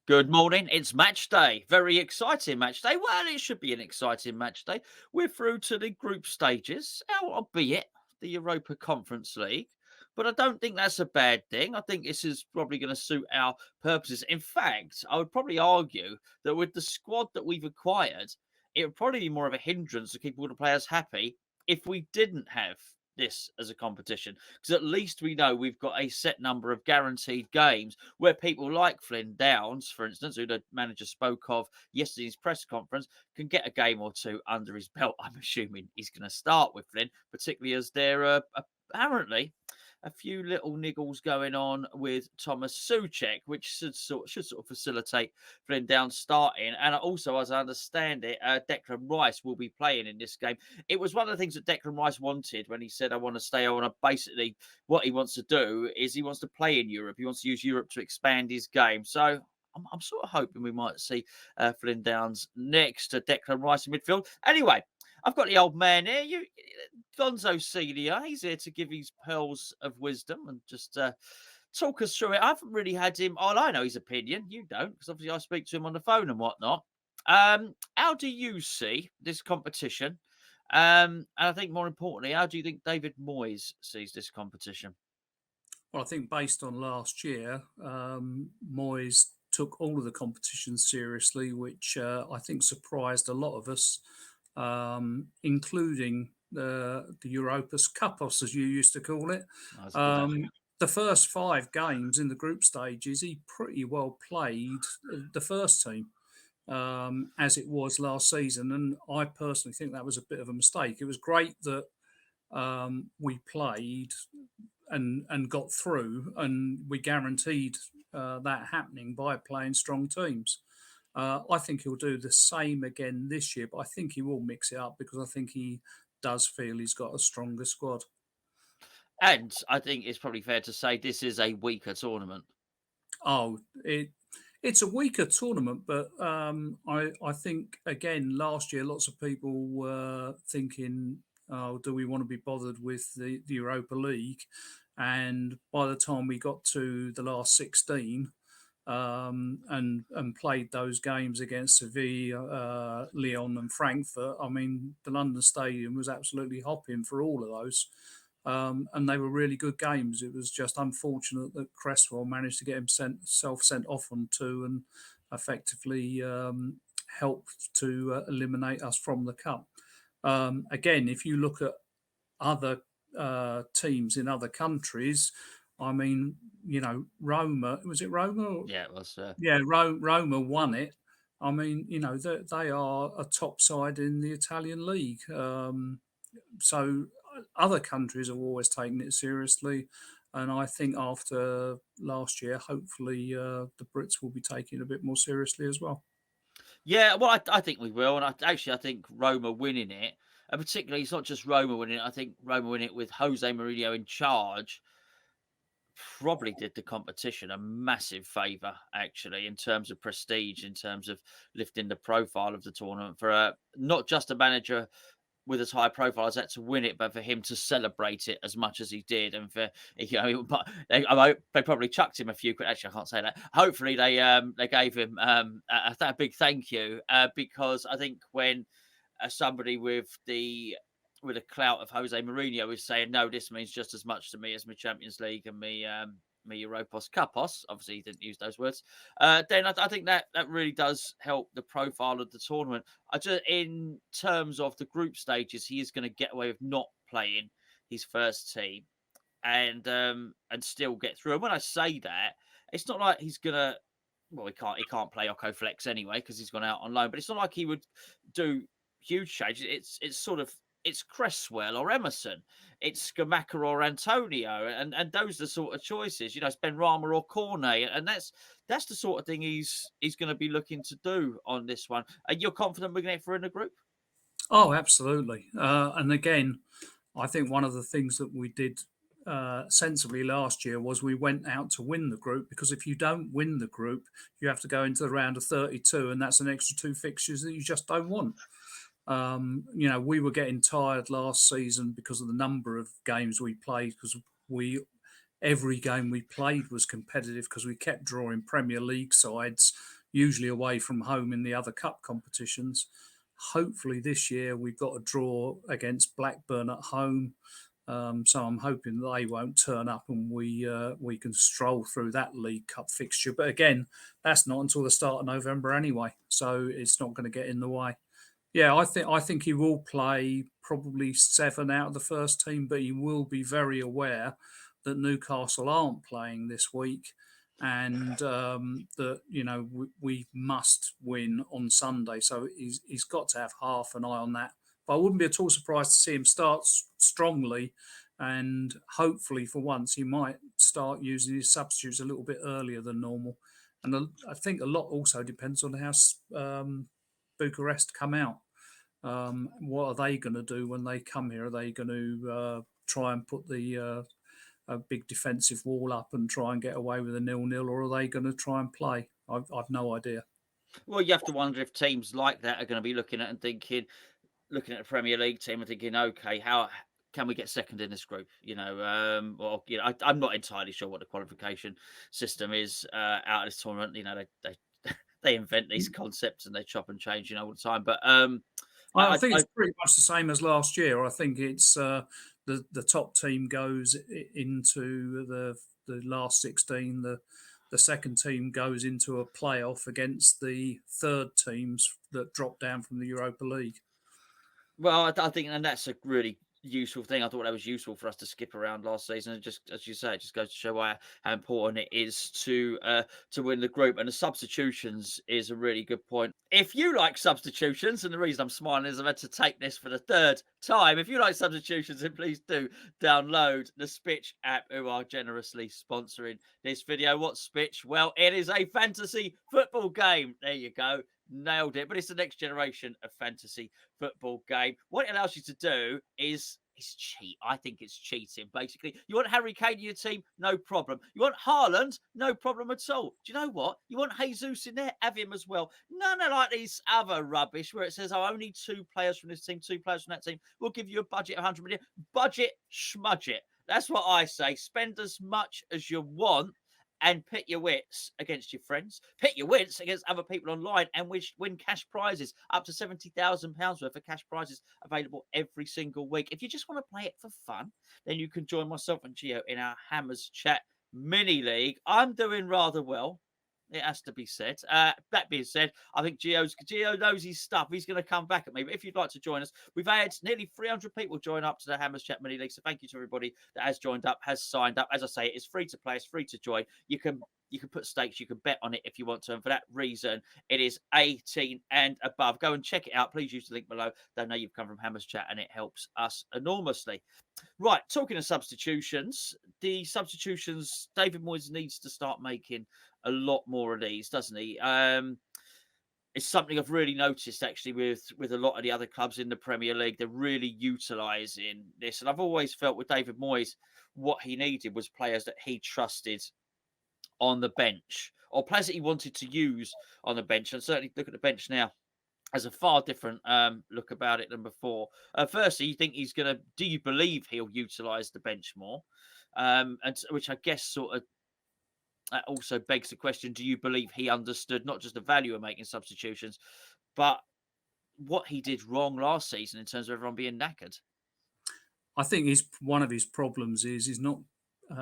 Good morning. It's match day. Very exciting match day. Well, it should be an exciting match day. We're through to the group stages, albeit the Europa Conference League. But I don't think that's a bad thing. I think this is probably going to suit our purposes. In fact, I would probably argue that with the squad that we've acquired, it would probably be more of a hindrance to keep all the players happy if we didn't have this as a competition. Because at least we know we've got a set number of guaranteed games where people like Flynn Downes, for instance, who the manager spoke of yesterday's press conference, can get a game or two under his belt. I'm assuming he's going to start with Flynn, particularly as there are apparently a few little niggles going on with Thomas Souček, which should sort of facilitate Flynn Downes starting. And also, as I understand it, Declan Rice will be playing in this game. It was one of the things that Declan Rice wanted when he said, "I want to stay on." Basically, what he wants to do is he wants to play in Europe. He wants to use Europe to expand his game. So I'm sort of hoping we might see Flynn Downes next to Declan Rice in midfield. Anyway, I've got the old man here. Gonzo Senior. He's here to give his pearls of wisdom and just talk us through it. I haven't really had him. All I know his opinion. You don't, because obviously I speak to him on the phone and whatnot. How do you see this competition? And I think more importantly, how do you think David Moyes sees this competition? Well, I think based on last year, Moyes took all of the competitions seriously, which I think surprised a lot of us, including the Europa's Cupos, as you used to call it. That's a good Um, name. the first five games in the group stages, he pretty well played the first team as it was last season, and I personally think that was a bit of a mistake. It was great that we played and got through, and we guaranteed that happening by playing strong teams. I think he'll do the same again this year, but I think he will mix it up because I think he does feel he's got a stronger squad. And I think it's probably fair to say this is a weaker tournament. Oh, it's a weaker tournament, but I think again last year lots of people were thinking, oh, do we want to be bothered with the Europa League? And by the time we got to the last 16 and played those games against Sevilla, Lyon, and Frankfurt, I mean the London Stadium was absolutely hopping for all of those. And they were really good games. It was just unfortunate that Cresswell managed to get himself sent off on two and effectively helped to eliminate us from the cup. Again, if you look at other teams in other countries, I mean, Roma, was it Roma? Yeah, it was. Yeah, Roma won it. I mean, they are a top side in the Italian league. So other countries have always taken it seriously, and I think after last year, hopefully the Brits will be taking it a bit more seriously as well. Yeah, well, I think we will, and I think Roma winning it, and particularly it's not just Roma winning it. I think Roma winning it with Jose Mourinho in charge probably did the competition a massive favour, actually, in terms of prestige, in terms of lifting the profile of the tournament for not just a manager with as high a profile as that to win it, but for him to celebrate it as much as he did, and for but they probably chucked him a few. Actually, I can't say that. Hopefully, they gave him a big thank you because I think when somebody with the clout of Jose Mourinho is saying, no, this means just as much to me as my Champions League and me Europos Kapos. Obviously, he didn't use those words. Then I think that really does help the profile of the tournament. In terms of the group stages, he is going to get away with not playing his first team and still get through. And when I say that, it's not like he's gonna. Well, he can't play Occo Flex anyway because he's gone out on loan. But it's not like he would do huge changes. It's sort of it's Cresswell or Emerson, it's Skamaka or Antonio, and those are the sort of choices. It's Ben Rama or Cornet, and that's the sort of thing he's going to be looking to do on this one. And you're confident we're going to get through in the group? Oh, absolutely. And again, I think one of the things that we did sensibly last year was we went out to win the group, because if you don't win the group, you have to go into the round of 32, and that's an extra two fixtures that you just don't want. We were getting tired last season because of the number of games we played, because every game we played was competitive because we kept drawing Premier League sides, usually away from home in the other cup competitions. Hopefully this year we've got a draw against Blackburn at home. So I'm hoping they won't turn up and we can stroll through that League Cup fixture. But again, that's not until the start of November anyway, so it's not going to get in the way. Yeah, I think he will play probably 7 out of the first team, but he will be very aware that Newcastle aren't playing this week, and that we must win on Sunday. So he's got to have half an eye on that. But I wouldn't be at all surprised to see him start strongly, and hopefully for once he might start using his substitutes a little bit earlier than normal. And I think a lot also depends on how Bucharest come out. What are they going to do when they come here? Are they going to try and put the a big defensive wall up and try and get away with a 0-0, or are they going to try and play? I've no idea. Well, you have to wonder if teams like that are going to be looking at and thinking, looking at the Premier League team and thinking, okay, how can we get second in this group? I'm not entirely sure what the qualification system is out of this tournament. They invent these concepts and they chop and change, all the time. But I think it's pretty much the same as last year. I think it's the top team goes into the last 16. The second team goes into a playoff against the third teams that drop down from the Europa League. Well, I think, and that's a really useful thing. I thought that was useful for us to skip around last season, and just as you say, it just goes to show how important it is to win the group. And the substitutions is a really good point. If you like substitutions, and the reason I'm smiling is I've had to take this for the third time. If you like substitutions, then please do download the Spitch app, who are generously sponsoring this video. What's Spitch? Well, it is a fantasy football game. There you go. Nailed it. But it's the next generation of fantasy football game. What it allows you to do is cheat. I think it's cheating, basically. You want Harry Kane in your team? No problem. You want Haaland? No problem at all. Do you know what? You want Jesus in there? Have him as well. None of like these other rubbish where it says, oh, only 2 players from this team, 2 players from that team. We'll give you a budget of 100 million. Budget, schmudget. That's what I say. Spend as much as you want and pit your wits against your friends, pit your wits against other people online, and win cash prizes, up to £70,000 worth of cash prizes available every single week. If you just want to play it for fun, then you can join myself and Gio in our Hammers Chat mini league. I'm doing rather well. It has to be said. That being said, I think Gio knows his stuff. He's going to come back at me. But if you'd like to join us, we've had nearly 300 people join up to the Hammers Chat Mini League. So thank you to everybody that has joined up, has signed up. As I say, it's free to play. It's free to join. You can put stakes. You can bet on it if you want to. And for that reason, it is 18 and above. Go and check it out. Please use the link below. They know you've come from Hammers Chat, and it helps us enormously. Right, talking of substitutions, the substitutions, David Moyes needs to start making a lot more of these, doesn't he? It's something I've really noticed actually with a lot of the other clubs in the Premier League. They're really utilising this. And I've always felt with David Moyes, what he needed was players that he trusted on the bench, or players that he wanted to use on the bench. And certainly look at the bench now, has a far different look about it than before. Firstly, do you believe he'll utilise the bench more? And which I guess sort of also begs the question, do you believe he understood not just the value of making substitutions, but what he did wrong last season in terms of everyone being knackered? I think one of his problems is he's not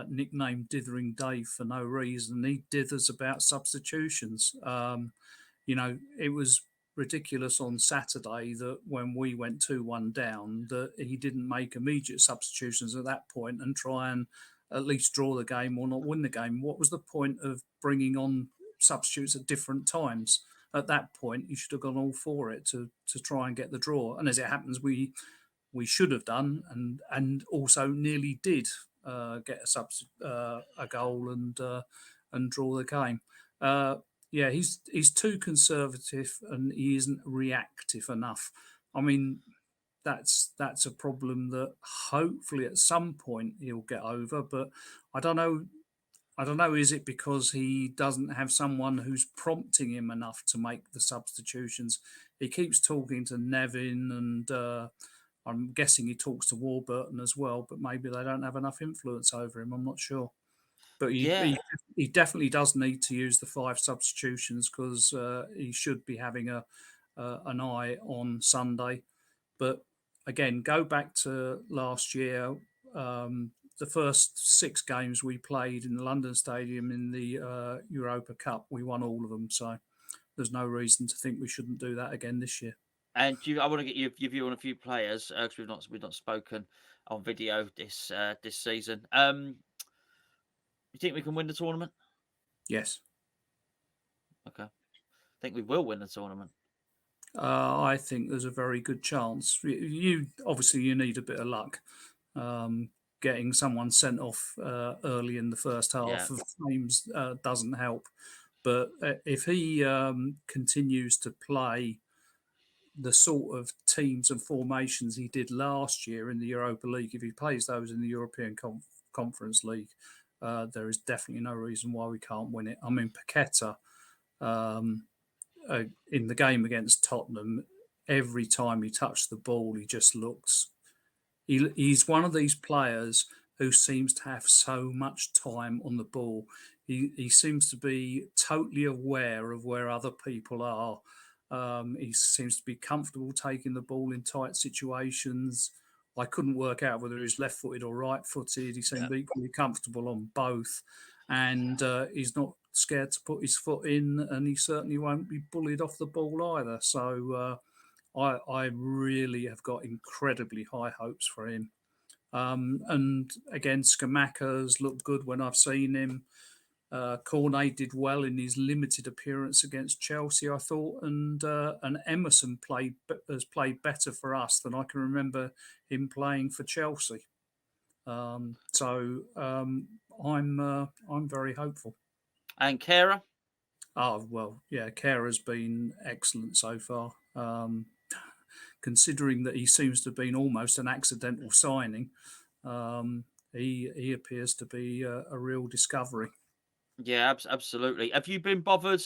nicknamed Dithering Dave for no reason. He dithers about substitutions. It was ridiculous on Saturday that when we went 2-1 down, that he didn't make immediate substitutions at that point and try and at least draw the game or not win the game. What was the point of bringing on substitutes at different times? At that point, you should have gone all for it to try and get the draw. And as it happens, we should have done and also nearly did get a goal and draw the game. Yeah, he's too conservative and he isn't reactive enough. I mean, that's a problem that hopefully at some point he'll get over. But I don't know. Is it because he doesn't have someone who's prompting him enough to make the substitutions? He keeps talking to Nevin, and I'm guessing he talks to Warburton as well. But maybe they don't have enough influence over him. I'm not sure. But Yeah, he definitely does need to use the 5 substitutions because he should be having an eye on Sunday. But again, go back to last year. The first 6 games we played in the London Stadium in the Europa Cup, we won all of them. So there's no reason to think we shouldn't do that again this year. and I want to get your view on a few players because we've not spoken on video this season. You think we can win the tournament? Yes. Okay, think we will win the tournament. I think there's a very good chance. You obviously you need a bit of luck. Um, Getting someone sent off early in the first Yeah, half of games doesn't help. But if he continues to play the sort of teams and formations he did last year in the Europa League, if he plays those in the European Conference League, there is definitely no reason why we can't win it. I mean, Paqueta um, in the game against Tottenham, every time he touched the ball, he just looks. He's one of these players who seems to have so much time on the ball. He seems to be totally aware of where other people are. He seems to be comfortable taking the ball in tight situations. I couldn't work out whether he's left footed or right footed. He yeah, seemed equally comfortable on both. And he's not scared to put his foot in, and he certainly won't be bullied off the ball either. So I really have got incredibly high hopes for him. And again, Scamacca's looked good when I've seen him. Cornet did well in his limited appearance against Chelsea, I thought, and Emerson has played better for us than I can remember him playing for Chelsea. I'm very hopeful. and Kara. Oh well, yeah, Kerr has been excellent so far. Considering that he seems to have been almost an accidental signing, he appears to be a real discovery. Yeah, absolutely. Have you been bothered?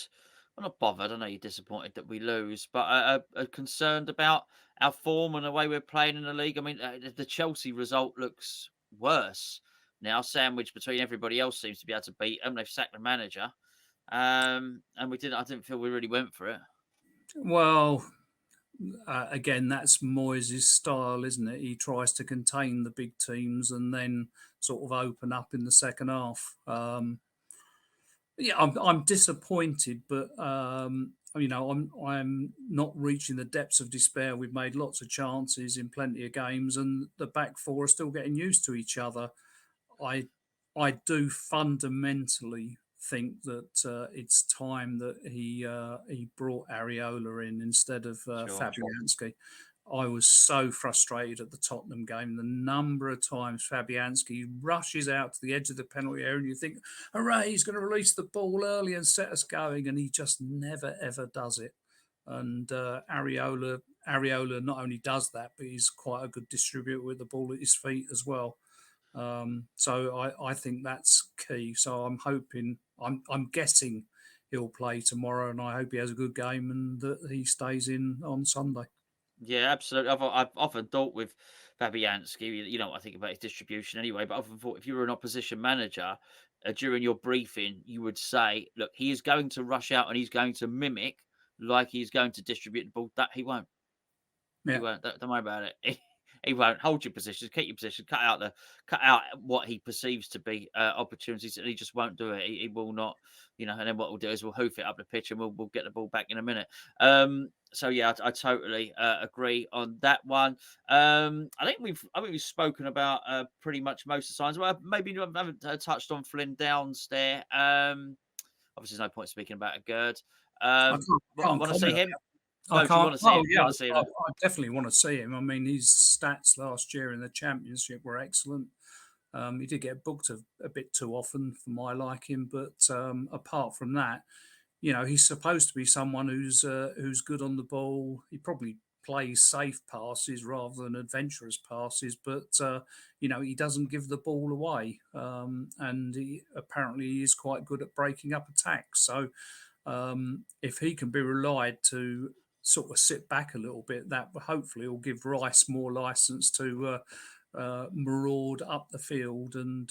Well, not bothered. I know you're disappointed that we lose, but concerned about our form and the way we're playing in the league. I mean, the Chelsea result looks worse now. Sandwiched between everybody else seems to be able to beat them. They've sacked the manager, and we didn't. I didn't feel we really went for it. Well, again, that's Moyes' style, isn't it? He tries to contain the big teams and then sort of open up in the second half. Yeah, I'm disappointed, but I'm not reaching the depths of despair. We've made lots of chances in plenty of games, and the back four are still getting used to each other. I I do fundamentally think that it's time that he brought Areola in instead of Sure. Fabianski. I was so frustrated at the Tottenham game. The number of times Fabianski rushes out to the edge of the penalty area, and you think, "Hooray! He's going to release the ball early and set us going," and he just never ever does it. And Areola not only does that, but he's quite a good distributor with the ball at his feet as well. So I think that's key. So I'm guessing he'll play tomorrow, and I hope he has a good game and that he stays in on Sunday. Yeah, absolutely. I've often thought with Fabianski, you know what I think about his distribution anyway, but I've often thought if you were an opposition manager during your briefing, you would say, look, he is going to rush out and he's going to mimic like he's going to distribute the ball. That he won't. He Yeah, won't. Don't worry about it. He won't hold your position, keep your position, cut out what he perceives to be opportunities, and he just won't do it. He will not, And then what we'll do is we'll hoof it up the pitch, and we'll get the ball back in a minute. So yeah, I totally agree on that one. I think we've spoken about pretty much most of the signs. Well, maybe you haven't touched on Flynn Downes there. Obviously, there's no point speaking about a Gerd. I can't Want to see comment. him? I No, do you can't. want to see Oh him? You yeah, want to see him? I definitely want to see him. I mean, his stats last year in the championship were excellent. He did get booked a bit too often for my liking, but apart from that, he's supposed to be someone who's good on the ball. He probably plays safe passes rather than adventurous passes, but he doesn't give the ball away, and he apparently is quite good at breaking up attacks. So if he can be relied to sort of sit back a little bit, that hopefully will give Rice more license to maraud up the field and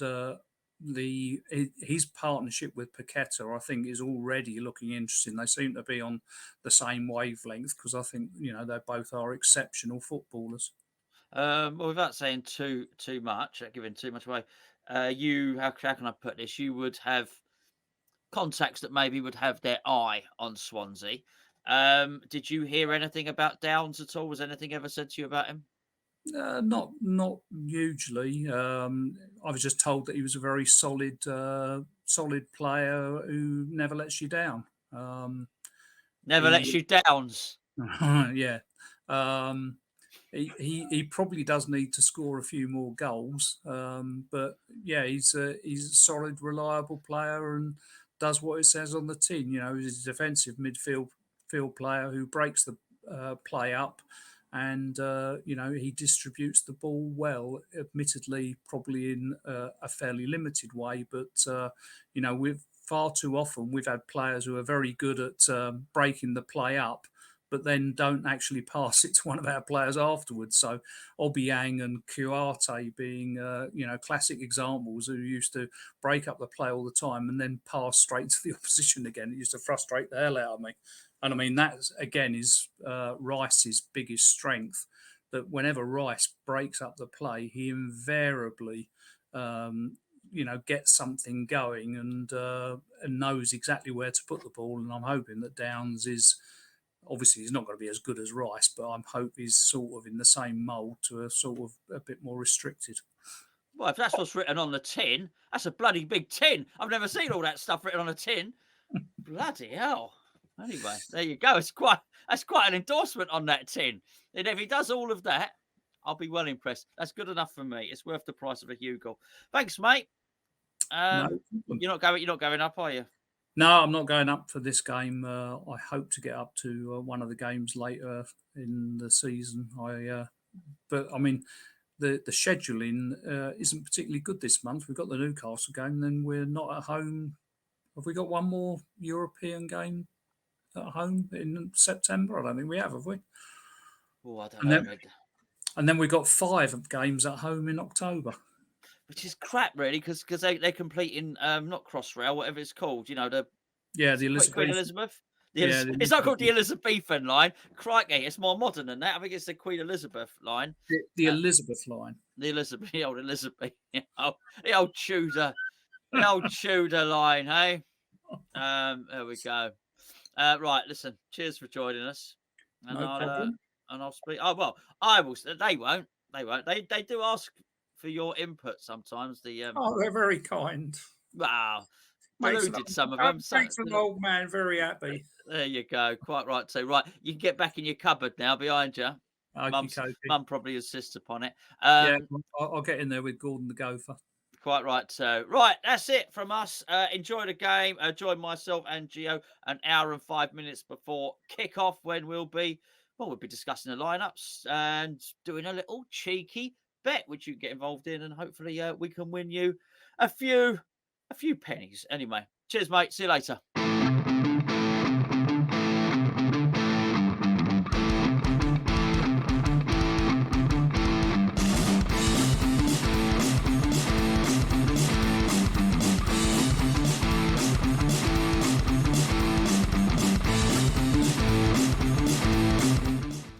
his partnership with Paqueta, I think, is already looking interesting. They seem to be on the same wavelength because I think they both are exceptional footballers. Well, without saying too much, giving too much away, how can I put this? You would have contacts that maybe would have their eye on Swansea. Did you hear anything about Downes at all? Was anything ever said to you about him? Not hugely. I was just told that he was a very solid player who never lets you down. Never lets He you Downes. yeah. Um, he probably does need to score a few more goals, but yeah, he's a solid, reliable player and does what it says on the tin. He's a defensive field player who breaks the play up, and he distributes the ball well. Admittedly, probably in a fairly limited way, but we've far too often we've had players who are very good at breaking the play up but then don't actually pass it to one of our players afterwards. So Obiang and Kuarte being, classic examples who used to break up the play all the time and then pass straight to the opposition again. It used to frustrate the hell out of me. And I mean, that again is Rice's biggest strength, that whenever Rice breaks up the play, he invariably gets something going and knows exactly where to put the ball. And I'm hoping that Downes is, obviously he's not going to be as good as Rice, but I'm hope he's sort of in the same mould to a sort of a bit more restricted. Well, if that's what's written on the tin, that's a bloody big tin. I've never seen all that stuff written on a tin. Bloody hell. Anyway, there you go. That's quite an endorsement on that tin. And if he does all of that, I'll be well impressed. That's good enough for me. It's worth the price of a Hugo. Thanks, mate. No, You're not going up, are you? no, I'm not going up for this game. I hope to get up to one of the games later in the season. But I mean, the scheduling isn't particularly good this month. We've got the Newcastle game, then we're not at home. Have we got one more European game at home in September? I don't think we have we? Oh, I don't And know. then we've got 5 games at home in October. Which is crap, really, because they're completing not Crossrail, whatever it's called. The Elizabeth. Queen Elizabeth. It's not Elizabeth. called the Elizabethan line. Crikey, it's more modern than that. I think it's the Queen Elizabeth line. The Elizabeth line. The old Elizabeth, the old Tudor line, hey. There we go. Right, listen. Cheers for joining us, and No problem. I'll speak. Oh well, I will. They won't. They do ask for your input sometimes. They're very kind. Wow, Makes deluded some of them. Makes an old man very happy. There you go. Quite right too. Right, you can get back in your cupboard now behind you. Mum probably insists upon it. Yeah, I'll get in there with Gordon the Gopher. Quite right. So, right, that's it from us. Enjoy the game. Join myself and Gio an hour and 5 minutes before kickoff when we'll be discussing the lineups and doing a little cheeky bet, which you can get involved in, and hopefully we can win you a few pennies. Anyway, cheers, mate. See you later.